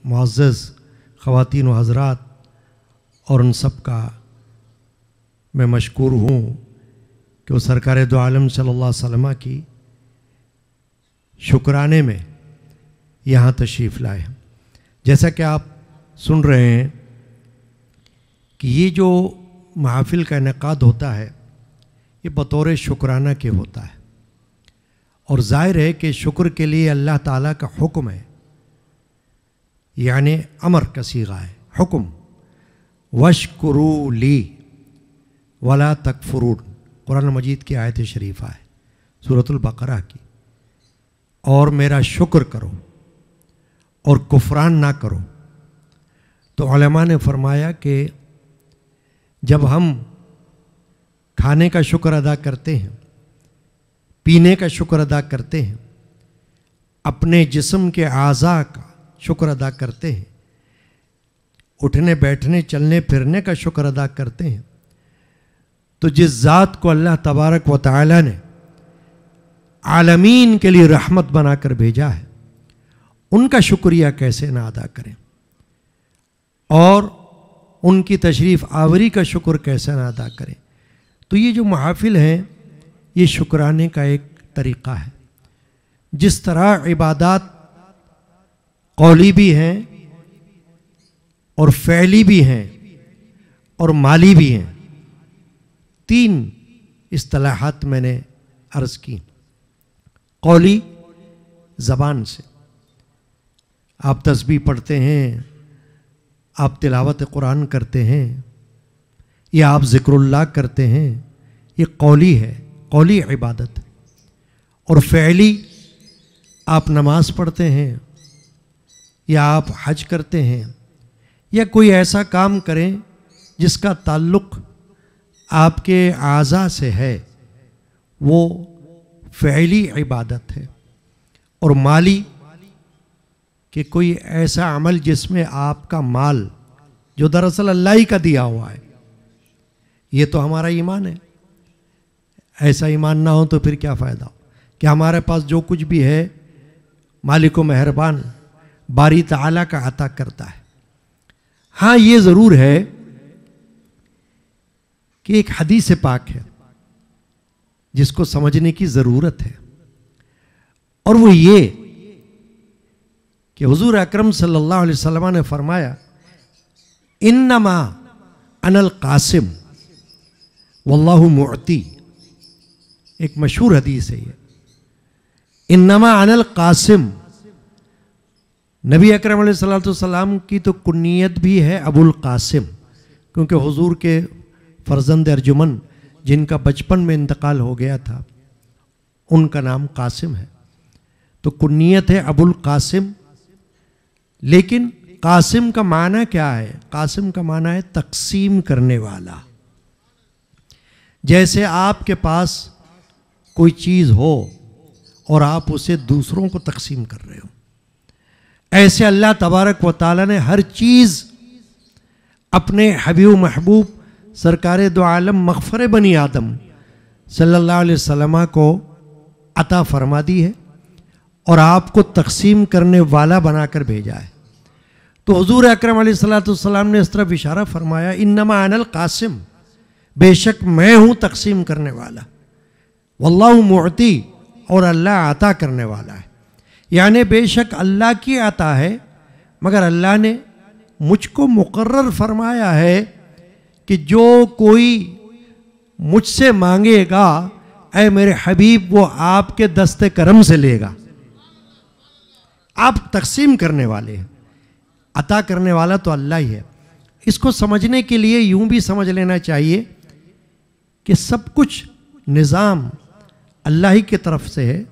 معزز خواتین و حضرات اور ان سب کا میں مشکور ہوں کہ وہ سرکار دو عالم صلی اللہ علیہ وسلم کی شکرانے میں یہاں تشریف لائے ہیں۔ جیسا کہ آپ سن رہے ہیں کہ یہ جو محافل کا انعقاد ہوتا ہے یہ بطور شکرانہ کے ہوتا ہے، اور ظاہر ہے کہ شکر کے لیے اللہ تعالیٰ کا حکم ہے، یعنی امر کا صیغہ ہے، حکم وَاشْكُرُوا لِي وَلَا تَكْفُرُونَ، قرآن مجید کی آیت شریفہ ہے سورۃ البقرہ کی، اور میرا شکر کرو اور کفران نہ کرو۔ تو علماء نے فرمایا کہ جب ہم کھانے کا شکر ادا کرتے ہیں، پینے کا شکر ادا کرتے ہیں، اپنے جسم کے اعضاء کا شکر ادا کرتے ہیں، اٹھنے بیٹھنے چلنے پھرنے کا شکر ادا کرتے ہیں، تو جس ذات کو اللہ تبارک و تعالی نے عالمین کے لیے رحمت بنا کر بھیجا ہے، ان کا شکریہ کیسے نہ ادا کریں، اور ان کی تشریف آوری کا شکر کیسے نہ ادا کریں۔ تو یہ جو محافل ہیں یہ شکرانے کا ایک طریقہ ہے۔ جس طرح عبادات قولی بھی ہیں اور فعلی بھی ہیں اور مالی بھی ہیں، تین اصطلاحات میں نے عرض کی۔ قولی زبان سے، آپ تسبیح پڑھتے ہیں، آپ تلاوت قرآن کرتے ہیں، یا آپ ذکر اللہ کرتے ہیں، یہ قولی ہے، قولی عبادت۔ اور فعلی آپ نماز پڑھتے ہیں، یا آپ حج کرتے ہیں، یا کوئی ایسا کام کریں جس کا تعلق آپ کے اعضاء سے ہے، وہ فعلی عبادت ہے۔ اور مالی کہ کوئی ایسا عمل جس میں آپ کا مال جو دراصل اللہ ہی کا دیا ہوا ہے، یہ تو ہمارا ایمان ہے۔ ایسا ایمان نہ ہو تو پھر کیا فائدہ ہو کہ ہمارے پاس جو کچھ بھی ہے مالک و مہربان باری تعالیٰ کا عطا کرتا ہے۔ ہاں یہ ضرور ہے کہ ایک حدیث پاک ہے جس کو سمجھنے کی ضرورت ہے، اور وہ یہ کہ حضور اکرم صلی اللہ علیہ وسلم نے فرمایا انما انا القاسم واللہ معطی، ایک مشہور حدیث ہے یہ، انما انا القاسم۔ نبی اکرم علیہ السلام کی تو کنیت بھی ہے ابو القاسم، کیونکہ حضور کے فرزند ارجمن جن کا بچپن میں انتقال ہو گیا تھا ان کا نام قاسم ہے، تو کنیت ہے ابو القاسم۔ لیکن قاسم کا معنی کیا ہے؟ قاسم کا معنی ہے تقسیم کرنے والا۔ جیسے آپ کے پاس کوئی چیز ہو اور آپ اسے دوسروں کو تقسیم کر رہے ہو، ایسے اللہ تبارک و تعالیٰ نے ہر چیز اپنے حبیب و محبوب سرکار دو عالم مغفر بنی آدم صلی اللہ علیہ وسلم کو عطا فرما دی ہے، اور آپ کو تقسیم کرنے والا بنا کر بھیجا ہے۔ تو حضور اکرم علیہ السلام نے اس طرف اشارہ فرمایا انما انا القاسم، بے شک میں ہوں تقسیم کرنے والا، واللہ معطی، اور اللہ عطا کرنے والا ہے۔ یعنی بے شک اللہ کی عطا ہے، مگر اللہ نے مجھ کو مقرر فرمایا ہے کہ جو کوئی مجھ سے مانگے گا اے میرے حبیب وہ آپ کے دست کرم سے لے گا۔ آپ تقسیم کرنے والے ہیں، عطا کرنے والا تو اللہ ہی ہے۔ اس کو سمجھنے کے لیے یوں بھی سمجھ لینا چاہیے کہ سب کچھ نظام اللہ ہی کی طرف سے ہے،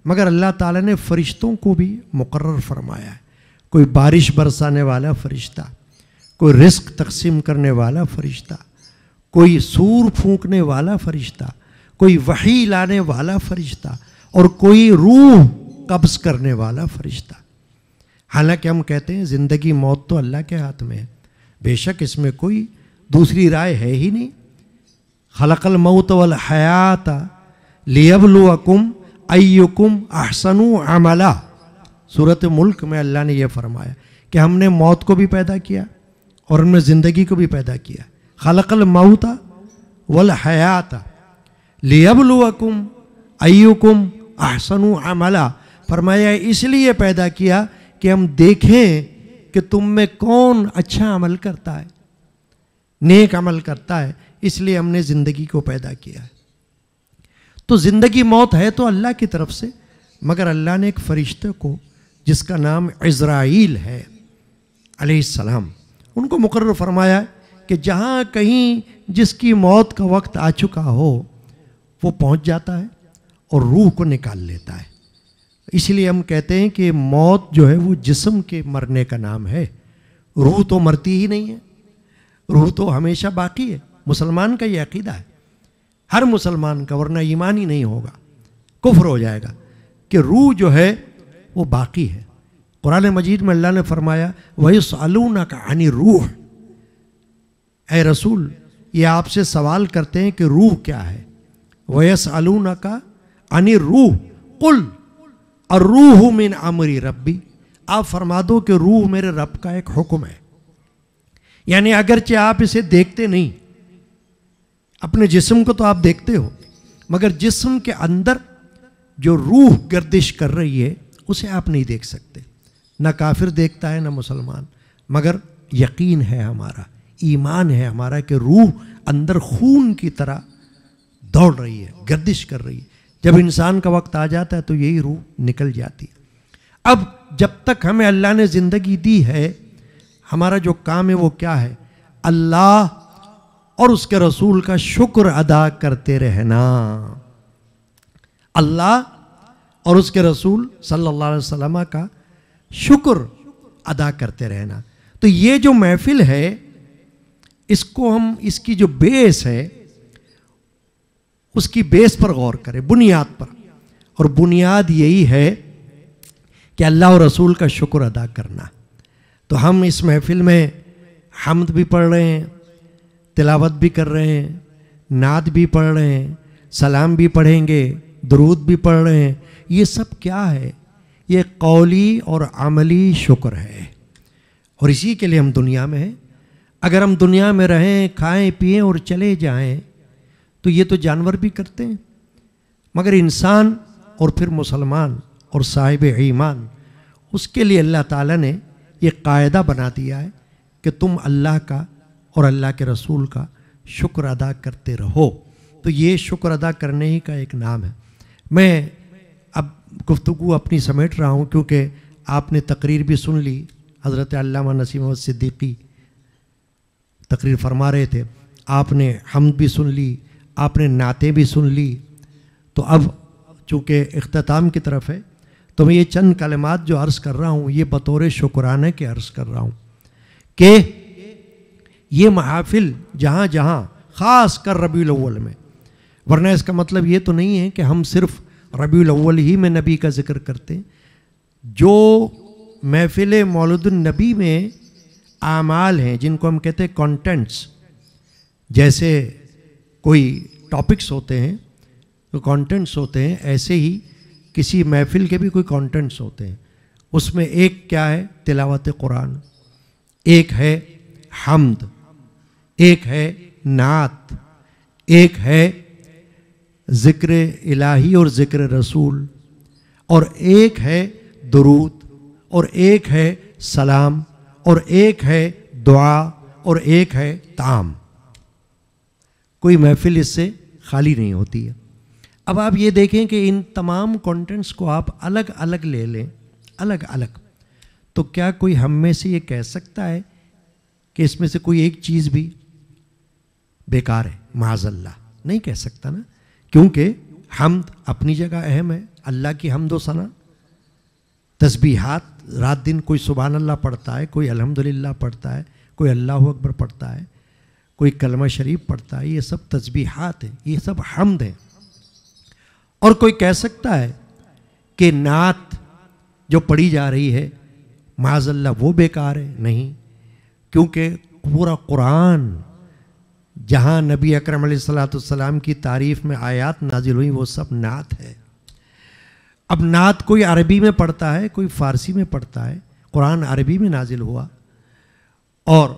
مگر اللہ تعالیٰ نے فرشتوں کو بھی مقرر فرمایا ہے۔ کوئی بارش برسانے والا فرشتہ، کوئی رزق تقسیم کرنے والا فرشتہ، کوئی سور پھونکنے والا فرشتہ، کوئی وحی لانے والا فرشتہ، اور کوئی روح قبض کرنے والا فرشتہ۔ حالانکہ ہم کہتے ہیں زندگی موت تو اللہ کے ہاتھ میں ہے، بے شک اس میں کوئی دوسری رائے ہے ہی نہیں۔ خلق الموت والحیات لیبلوکم ایکم احسن عملا، سورۃ ملک میں اللہ نے یہ فرمایا کہ ہم نے موت کو بھی پیدا کیا اور ہم نے زندگی کو بھی پیدا کیا. خلق الموت والحیات لیبلوکم ایکم احسن عملا. فرمایا اس لیے پیدا کیا کہ ہم دیکھیں کہ تم میں کون اچھا عمل کرتا ہے، نیک عمل کرتا ہے. اس لیے ہم نے زندگی کو پیدا کیا ہے. تو زندگی موت ہے تو اللہ کی طرف سے، مگر اللہ نے ایک فرشتے کو جس کا نام عزرائیل ہے علیہ السلام، ان کو مقرر فرمایا کہ جہاں کہیں جس کی موت کا وقت آ چکا ہو وہ پہنچ جاتا ہے اور روح کو نکال لیتا ہے. اس لیے ہم کہتے ہیں کہ موت جو ہے وہ جسم کے مرنے کا نام ہے، روح تو مرتی ہی نہیں ہے، روح تو ہمیشہ باقی ہے. مسلمان کا یہ عقیدہ ہے، ہر مسلمان کا، ورنہ ایمان ہی نہیں ہوگا، کفر ہو جائے گا، کہ روح جو ہے وہ باقی ہے. قرآن مجید میں اللہ نے فرمایا وَيَسْأَلُونَكَ عَنِ الرُّوحِ، اے رسول یہ آپ سے سوال کرتے ہیں کہ روح کیا ہے. وَيَسْأَلُونَكَ عَنِ الرُّوحِ قُلْ الرُّوحُ مِنْ أَمْرِ رَبِّي، آپ فرما دو کہ روح میرے رب کا ایک حکم ہے. یعنی اگرچہ آپ اسے دیکھتے نہیں، اپنے جسم کو تو آپ دیکھتے ہو، مگر جسم کے اندر جو روح گردش کر رہی ہے اسے آپ نہیں دیکھ سکتے. نہ کافر دیکھتا ہے نہ مسلمان، مگر یقین ہے ہمارا، ایمان ہے ہمارا کہ روح اندر خون کی طرح دوڑ رہی ہے، گردش کر رہی ہے. جب انسان کا وقت آ جاتا ہے تو یہی روح نکل جاتی ہے. اب جب تک ہمیں اللہ نے زندگی دی ہے، ہمارا جو کام ہے وہ کیا ہے؟ اللہ اور اس کے رسول کا شکر ادا کرتے رہنا. اللہ اور اس کے رسول صلی اللہ علیہ وسلم کا شکر ادا کرتے رہنا. تو یہ جو محفل ہے، اس کو ہم، اس کی جو بیس ہے اس کی بیس پر غور کریں، بنیاد پر. اور بنیاد یہی ہے کہ اللہ اور رسول کا شکر ادا کرنا. تو ہم اس محفل میں حمد بھی پڑھ رہے ہیں، تلاوت بھی کر رہے ہیں، نعت بھی پڑھ رہے ہیں، سلام بھی پڑھیں گے، درود بھی پڑھ رہے ہیں. یہ سب کیا ہے؟ یہ قولی اور عملی شکر ہے. اور اسی کے لیے ہم دنیا میں ہیں. اگر ہم دنیا میں رہیں، کھائیں پئیں اور چلے جائیں تو یہ تو جانور بھی کرتے ہیں، مگر انسان اور پھر مسلمان اور صاحب ایمان، اس کے لیے اللہ تعالیٰ نے یہ قاعدہ بنا دیا ہے کہ تم اللہ کا اور اللہ کے رسول کا شکر ادا کرتے رہو. تو یہ شکر ادا کرنے ہی کا ایک نام ہے. میں اب گفتگو اپنی سمیٹ رہا ہوں کیونکہ آپ نے تقریر بھی سن لی، حضرت علامہ نسیم احمد صدیقی تقریر فرما رہے تھے، آپ نے حمد بھی سن لی، آپ نے نعتیں بھی سن لی. تو اب چونکہ اختتام کی طرف ہے تو میں یہ چند کلمات جو عرض کر رہا ہوں یہ بطور شکرانے کے عرض کر رہا ہوں کہ یہ محافل جہاں جہاں، خاص کر ربیع الاول میں، ورنہ اس کا مطلب یہ تو نہیں ہے کہ ہم صرف ربیع الاول ہی میں نبی کا ذکر کرتے ہیں. جو محفل مولد النبی میں اعمال ہیں جن کو ہم کہتے ہیں کانٹینٹس، جیسے کوئی ٹاپکس ہوتے ہیں تو کانٹینٹس ہوتے ہیں، ایسے ہی کسی محفل کے بھی کوئی کانٹینٹس ہوتے ہیں. اس میں ایک کیا ہے؟ تلاوت قرآن، ایک ہے حمد، ایک ہے نعت، ایک ہے ذکر الہی اور ذکر رسول، اور ایک ہے درود، اور ایک ہے سلام، اور ایک ہے دعا، اور ایک ہے طعام. کوئی محفل اس سے خالی نہیں ہوتی ہے. اب آپ یہ دیکھیں کہ ان تمام کانٹینٹس کو آپ الگ الگ لے لیں، الگ الگ، تو کیا کوئی ہم میں سے یہ کہہ سکتا ہے کہ اس میں سے کوئی ایک چیز بھی بیکار ہے؟ معاذ اللہ نہیں کہہ سکتا نا، کیونکہ حمد اپنی جگہ اہم ہے، اللہ کی حمد و ثنا، تسبیحات رات دن کوئی سبحان اللہ پڑھتا ہے، کوئی الحمدللہ پڑھتا ہے، کوئی اللہ اکبر پڑھتا ہے، کوئی کلمہ شریف پڑھتا ہے، یہ سب تسبیحات ہیں، یہ سب حمد ہیں. اور کوئی کہہ سکتا ہے کہ نعت جو پڑھی جا رہی ہے معاذ اللہ وہ بیکار ہے؟ نہیں، کیونکہ پورا قرآن جہاں نبی اکرم علیہ السلام کی تعریف میں آیات نازل ہوئی وہ سب نعت ہے. اب نعت کوئی عربی میں پڑھتا ہے، کوئی فارسی میں پڑھتا ہے، قرآن عربی میں نازل ہوا، اور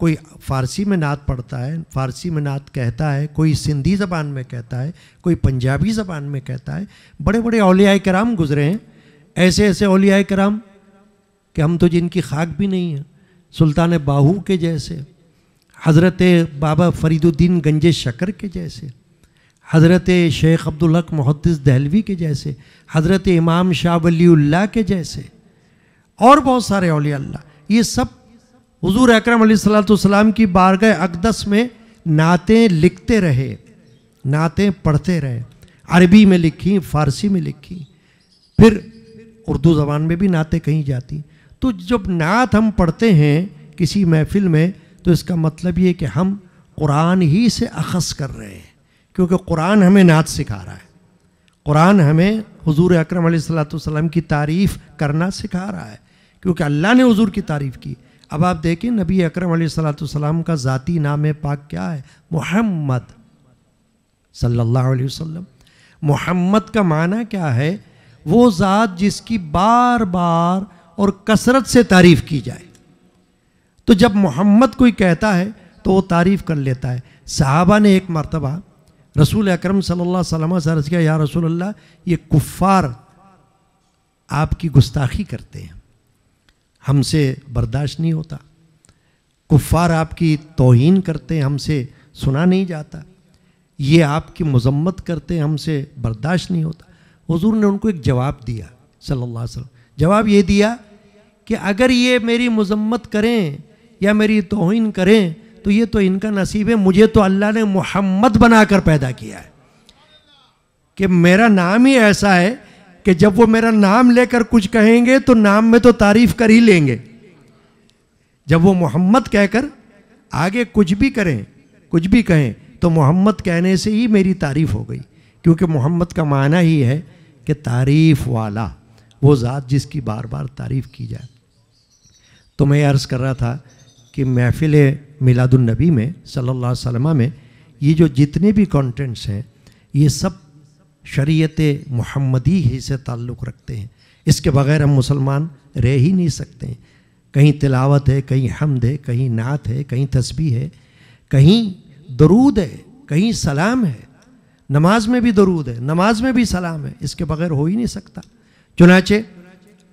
کوئی فارسی میں نعت پڑھتا ہے، فارسی میں نعت کہتا ہے، کوئی سندھی زبان میں کہتا ہے، کوئی پنجابی زبان میں کہتا ہے۔ بڑے بڑے اولیاء کرام گزرے ہیں، ایسے ایسے اولیاء کرام کہ ہم تو جن کی خاک بھی نہیں ہیں، سلطان باہو کے جیسے، حضرت بابا فرید الدین گنج شکر کے جیسے، حضرت شیخ عبدالحق محدث دہلوی کے جیسے، حضرت امام شاہ ولی اللہ کے جیسے، اور بہت سارے اولیاء اللہ۔ یہ سب حضور اکرم علیہ السلام کی بارگاہ اقدس میں نعتیں لکھتے رہے، نعتیں پڑھتے رہے، عربی میں لکھی، فارسی میں لکھی، پھر اردو زبان میں بھی نعتیں کہیں جاتی۔ تو جب نعت ہم پڑھتے ہیں کسی محفل میں تو اس کا مطلب یہ کہ ہم قرآن ہی سے اخذ کر رہے ہیں، کیونکہ قرآن ہمیں نعت سکھا رہا ہے، قرآن ہمیں حضور اکرم علیہ السلام کی تعریف کرنا سکھا رہا ہے، کیونکہ اللہ نے حضور کی تعریف کی۔ اب آپ دیکھیں نبی اکرم علیہ السلام کا ذاتی نام پاک کیا ہے؟ محمد صلی اللہ علیہ وسلم۔ محمد کا معنی کیا ہے؟ وہ ذات جس کی بار بار اور کثرت سے تعریف کی جائے۔ تو جب محمد کوئی کہتا ہے تو وہ تعریف کر لیتا ہے۔ صحابہ نے ایک مرتبہ رسول اکرم صلی اللہ علیہ وسلم سے عرض کیا، یا رسول اللہ، یہ کفار آپ کی گستاخی کرتے ہیں، ہم سے برداشت نہیں ہوتا، کفار آپ کی توہین کرتے ہیں، ہم سے سنا نہیں جاتا، یہ آپ کی مذمت کرتے ہیں، ہم سے برداشت نہیں ہوتا۔ حضور نے ان کو ایک جواب دیا صلی اللہ علیہ وسلم۔ جواب یہ دیا کہ اگر یہ میری مذمت کریں یا میری توہین کریں تو یہ تو ان کا نصیب ہے، مجھے تو اللہ نے محمد بنا کر پیدا کیا ہے، کہ میرا نام ہی ایسا ہے کہ جب وہ میرا نام لے کر کچھ کہیں گے تو نام میں تو تعریف کر ہی لیں گے، جب وہ محمد کہہ کر آگے کچھ بھی کریں، کچھ بھی کہیں تو محمد کہنے سے ہی میری تعریف ہو گئی، کیونکہ محمد کا معنی ہی ہے کہ تعریف والا، وہ ذات جس کی بار بار تعریف کی جائے۔ تو میں یہ عرض کر رہا تھا کہ محفل میلاد النبی میں صلی اللہ علیہ وسلم میں یہ جو جتنے بھی کانٹینٹس ہیں یہ سب شریعت محمدی ہی سے تعلق رکھتے ہیں، اس کے بغیر ہم مسلمان رہ ہی نہیں سکتے ہیں۔ کہیں تلاوت ہے، کہیں حمد ہے، کہیں نعت ہے، کہیں تسبیح ہے، کہیں درود ہے، کہیں سلام ہے، نماز میں بھی درود ہے، نماز میں بھی سلام ہے، اس کے بغیر ہو ہی نہیں سکتا۔ چنانچہ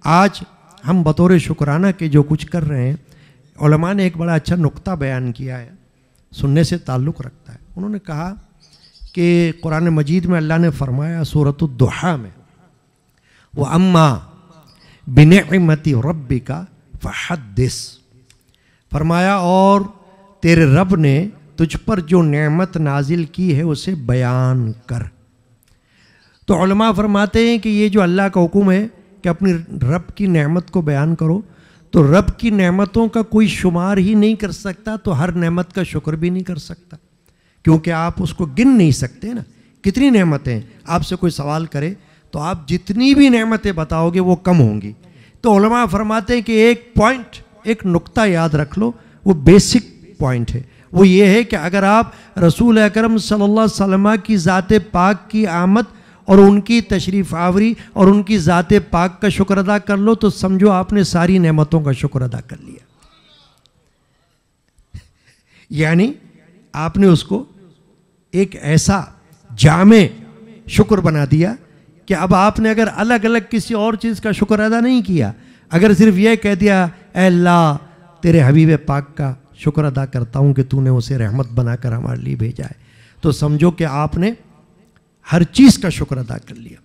آج ہم بطور شکرانہ کے جو کچھ کر رہے ہیں، علماء نے ایک بڑا اچھا نقطہ بیان کیا ہے، سننے سے تعلق رکھتا ہے۔ انہوں نے کہا کہ قرآن مجید میں اللہ نے فرمایا سورۃ الضحیٰ میں، وَأَمَّا بِنِعْمَةِ رَبِّكَ فَحَدِّثْ، فرمایا اور تیرے رب نے تجھ پر جو نعمت نازل کی ہے اسے بیان کر۔ تو علماء فرماتے ہیں کہ یہ جو اللہ کا حکم ہے کہ اپنی رب کی نعمت کو بیان کرو، تو رب کی نعمتوں کا کوئی شمار ہی نہیں کر سکتا، تو ہر نعمت کا شکر بھی نہیں کر سکتا، کیونکہ آپ اس کو گن نہیں سکتے نا، کتنی نعمتیں ہیں۔ آپ سے کوئی سوال کرے تو آپ جتنی بھی نعمتیں بتاؤ گے وہ کم ہوں گی۔ تو علماء فرماتے ہیں کہ ایک پوائنٹ، ایک نقطہ یاد رکھ لو، وہ بیسک پوائنٹ ہے، وہ یہ ہے کہ اگر آپ رسول اکرم صلی اللہ علیہ وسلم کی ذات پاک کی آمد اور ان کی تشریف آوری اور ان کی ذات پاک کا شکر ادا کر لو تو سمجھو آپ نے ساری نعمتوں کا شکر ادا کر لیا۔ یعنی آپ نے اس کو ایک ایسا جامع شکر بنا دیا کہ اب آپ نے اگر الگ الگ کسی اور چیز کا شکر ادا نہیں کیا، اگر صرف یہ کہہ دیا اے اللہ تیرے حبیب پاک کا شکر ادا کرتا ہوں کہ تو نے اسے رحمت بنا کر ہمارے لیے بھیجا ہے، تو سمجھو کہ آپ نے ہر چیز کا شکر ادا کر لیا۔